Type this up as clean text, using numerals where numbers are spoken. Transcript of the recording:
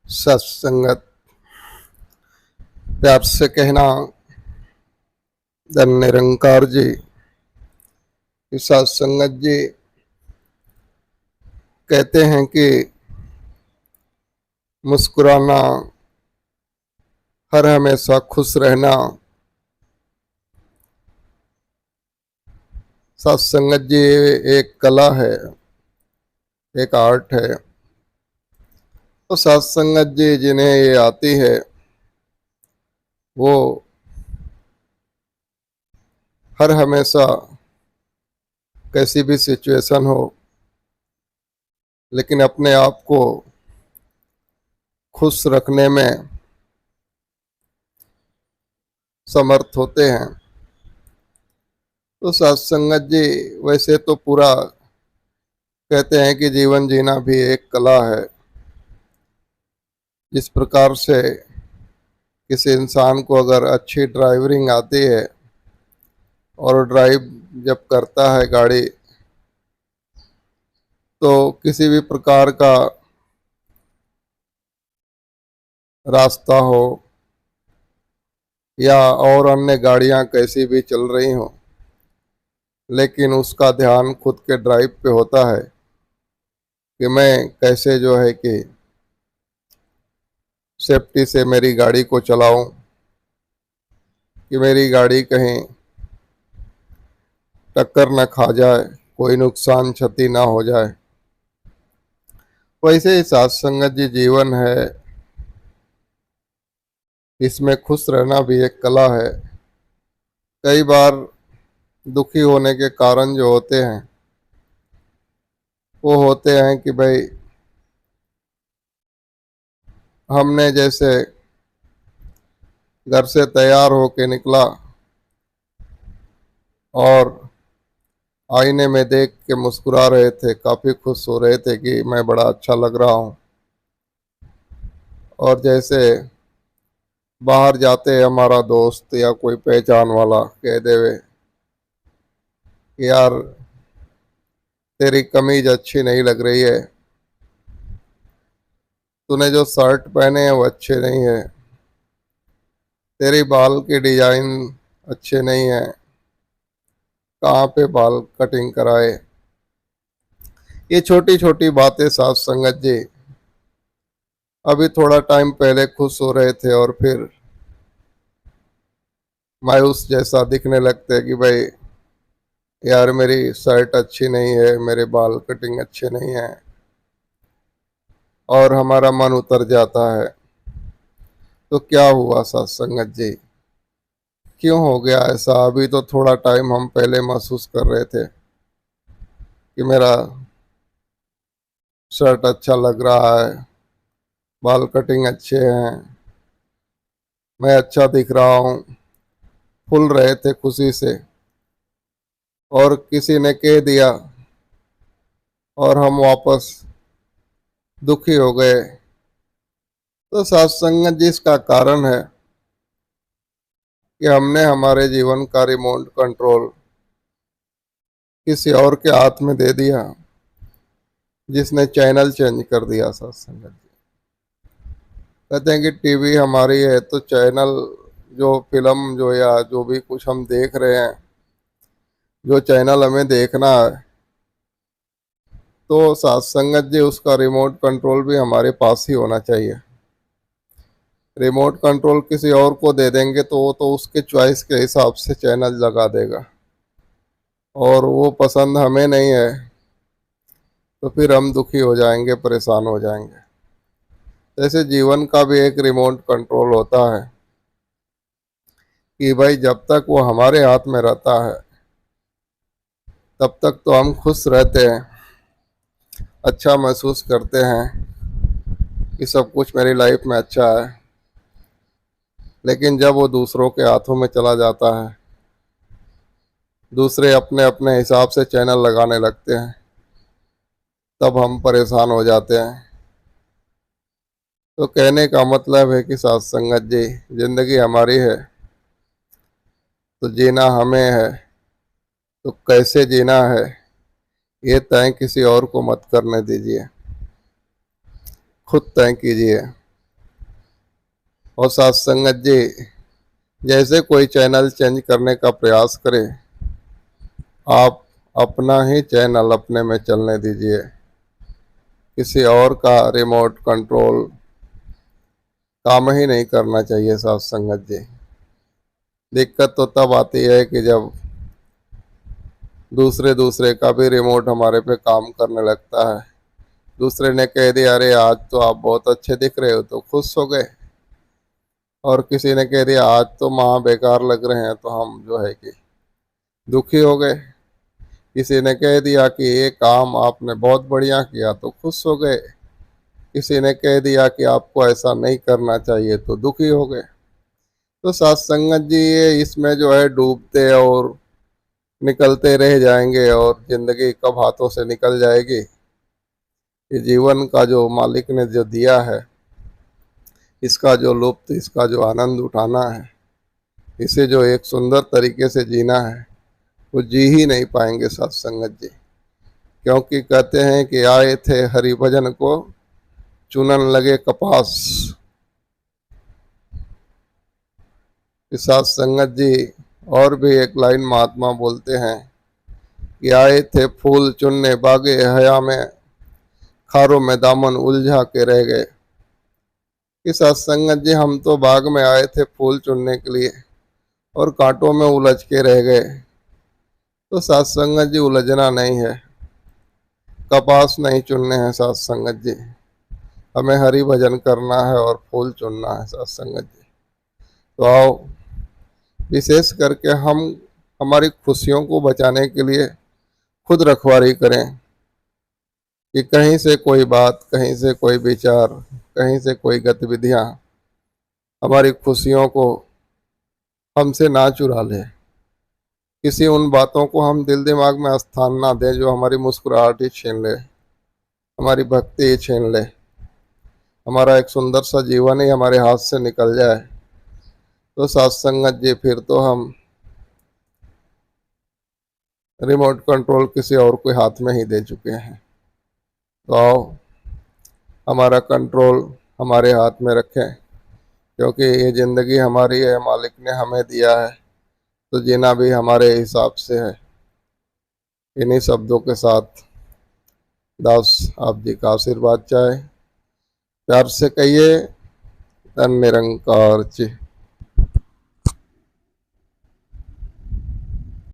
सत्संगत प्यार से कहना धन निरंकार जी कि सत्संगत जी कहते हैं कि मुस्कुराना, हर हमेशा खुश रहना। सत्संगत जी एक कला है, एक आर्ट है। तो सत्संगत जी जिन्हें ये आती है वो हर हमेशा कैसी भी सिचुएशन हो लेकिन अपने आप को खुश रखने में समर्थ होते हैं। तो सत्संगत जी वैसे तो पूरा कहते हैं कि जीवन जीना भी एक कला है। जिस प्रकार से किसी इंसान को अगर अच्छी ड्राइवरिंग आती है और ड्राइव जब करता है गाड़ी, तो किसी भी प्रकार का रास्ता हो या और अन्य गाड़ियां कैसी भी चल रही हों, लेकिन उसका ध्यान खुद के ड्राइव पे होता है कि मैं कैसे जो है कि सेफ्टी से मेरी गाड़ी को चलाऊं, कि मेरी गाड़ी कहीं टक्कर न खा जाए, कोई नुकसान क्षति ना हो जाए। वैसे ही सत्संगत जी जीवन है, इसमें खुश रहना भी एक कला है। कई बार दुखी होने के कारण जो होते हैं वो होते हैं कि भाई हमने जैसे घर से तैयार होके निकला और आईने में देख के मुस्कुरा रहे थे, काफ़ी खुश हो रहे थे कि मैं बड़ा अच्छा लग रहा हूँ। और जैसे बाहर जाते हमारा दोस्त या कोई पहचान वाला कह देवे कि यार तेरी कमीज अच्छी नहीं लग रही है, तूने जो शर्ट पहने हैं वो अच्छे नहीं है, तेरी बाल की डिजाइन अच्छे नहीं है, कहाँ पे बाल कटिंग कराए। ये छोटी छोटी बातें साथ संगत जी अभी थोड़ा टाइम पहले खुश हो रहे थे और फिर मायूस जैसा दिखने लगते हैं कि भाई यार मेरी शर्ट अच्छी नहीं है, मेरे बाल कटिंग अच्छे नहीं है, और हमारा मन उतर जाता है। तो क्या हुआ सत्संगत जी, क्यों हो गया ऐसा? अभी तो थोड़ा टाइम हम पहले महसूस कर रहे थे कि मेरा शर्ट अच्छा लग रहा है, बाल कटिंग अच्छे हैं, मैं अच्छा दिख रहा हूँ, फूल रहे थे खुशी से, और किसी ने कह दिया और हम वापस दुखी हो गए। तो सत्संगत जी इसका कारण है कि हमने हमारे जीवन का रिमोट कंट्रोल किसी और के हाथ में दे दिया, जिसने चैनल चेंज कर दिया। सत्संगत जी कहते हैं कि टीवी हमारी है तो चैनल, जो फिल्म जो या जो भी कुछ हम देख रहे हैं, जो चैनल हमें देखना है, तो सत्संगत जी उसका रिमोट कंट्रोल भी हमारे पास ही होना चाहिए। रिमोट कंट्रोल किसी और को दे देंगे तो वो तो उसके चॉइस के हिसाब से चैनल लगा देगा, और वो पसंद हमें नहीं है तो फिर हम दुखी हो जाएंगे, परेशान हो जाएंगे। जैसे जीवन का भी एक रिमोट कंट्रोल होता है कि भाई जब तक वो हमारे हाथ में रहता है तब तक तो हम खुश रहते हैं, अच्छा महसूस करते हैं कि सब कुछ मेरी लाइफ में अच्छा है। लेकिन जब वो दूसरों के हाथों में चला जाता है, दूसरे अपने अपने हिसाब से चैनल लगाने लगते हैं, तब हम परेशान हो जाते हैं। तो कहने का मतलब है कि सत्संगत जी जिंदगी हमारी है तो जीना हमें है, तो कैसे जीना है ये तय किसी और को मत करने दीजिए, खुद तय कीजिए। और साथ संगत जी, जैसे कोई चैनल चेंज करने का प्रयास करे, आप अपना ही चैनल अपने में चलने दीजिए। किसी और का रिमोट कंट्रोल काम ही नहीं करना चाहिए साथ संगत जी। दिक्कत तो तब आती है कि जब दूसरे दूसरे का भी रिमोट हमारे पे काम करने लगता है। दूसरे ने कह दिया अरे आज तो आप बहुत अच्छे दिख रहे हो, तो खुश हो गए। और किसी ने कह दिया आज तो माँ बेकार लग रहे हैं, तो हम जो है कि दुखी हो गए। किसी ने कह दिया कि ये काम आपने बहुत बढ़िया किया, तो खुश हो गए। किसी ने कह दिया कि आपको ऐसा नहीं करना चाहिए, तो दुखी हो गए। तो साथ संगत जी, ये इसमें जो है डूबते और निकलते रह जाएंगे और जिंदगी कब हाथों से निकल जाएगी। ये जीवन का जो मालिक ने जो दिया है, इसका जो लुत्फ, इसका जो आनंद उठाना है, इसे जो एक सुंदर तरीके से जीना है, वो जी ही नहीं पाएंगे साथ संगत जी। क्योंकि कहते हैं कि आए थे हरि भजन को, चुनन लगे कपास। साथ संगत जी, और भी एक लाइन महात्मा बोलते हैं कि आए थे फूल चुनने बागे हया में, खारों में दामन उलझा के रह गए। कि साथ संगत जी, हम तो बाग में आए थे फूल चुनने के लिए और कांटों में उलझ के रह गए। तो साथ संगत जी, उलझना नहीं है, कपास नहीं चुनने हैं साथ संगत जी। हमें हरि भजन करना है और फूल चुनना है साथ संगत जी। तो आओ, विशेष करके हम हमारी खुशियों को बचाने के लिए खुद रखवाली करें कि कहीं से कोई बात, कहीं से कोई विचार, कहीं से कोई गतिविधियां हमारी खुशियों को हमसे ना चुरा ले। किसी उन बातों को हम दिल दिमाग में स्थान ना दें जो हमारी मुस्कुराहट ही छीन ले, हमारी भक्ति ही छीन ले, हमारा एक सुंदर सा जीवन ही हमारे हाथ से निकल जाए। तो साथ संगत जी, फिर तो हम रिमोट कंट्रोल किसी और के हाथ में ही दे चुके हैं। तो आओ, हमारा कंट्रोल हमारे हाथ में रखें, क्योंकि ये ज़िंदगी हमारी है, मालिक ने हमें दिया है, तो जीना भी हमारे हिसाब से है। इन्हीं शब्दों के साथ दास आप जी का आशीर्वाद चाहे, प्यार से कहिए धन निरंकार जी।